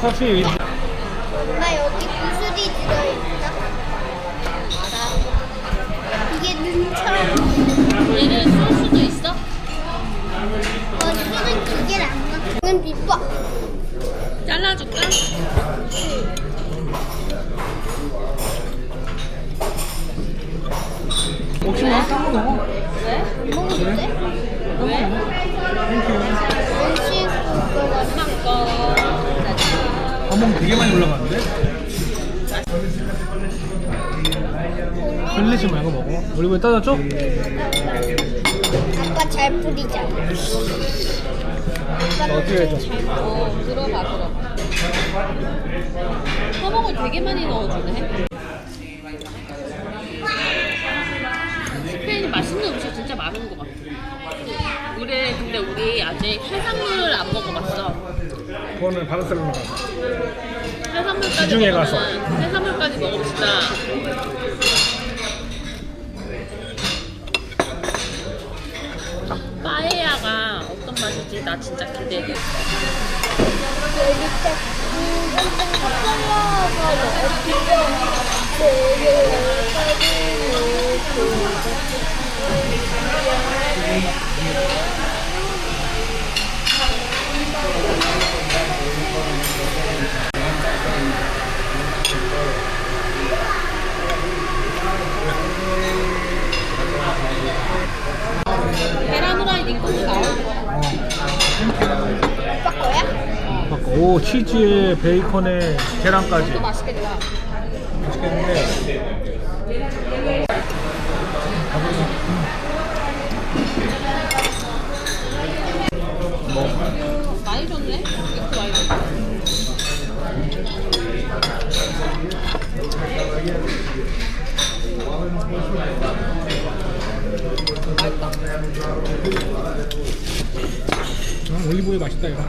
커피 위드. 엄마 여기 구슬이 들어있다. 이게 눈처럼. 얘를 쏠 수도 있어? 이거는 기계를 안 넣어. 이건 비법. 잘라줄까? 혹시 딴거 먹어? 왜? 먹어도 돼? 왜? 음식 그거가 엄마 거. 짜잔. 한번 되게 많이 올라가는데? 흘리지 말고 먹어. 올리브유 따졌죠? 아빠 잘 뿌리잖아. 어떻게 해줘? 들어봐. 허먹을 되게 많이 넣어주네. 스페인이 맛있는 음식 진짜 많은 것 같아. 근데 우리 아직 해산물을 안 먹어봤어. 그거는 바르셀로나 가서. 해산물까지 지중해 먹으면 가서. 해산물까지 먹읍시다. 빠에야가 어떤 맛일지 나 진짜 기대돼. 여기 딱 계란 후라이 네 것도 나올 거야. 아빠 거야? 오, 치즈에 베이컨에 계란까지. 또 맛있겠다. 맛있겠는데. 많이 줬네? 이것도 많이 줬네. 맛있다. 올리브유 맛있다 이거.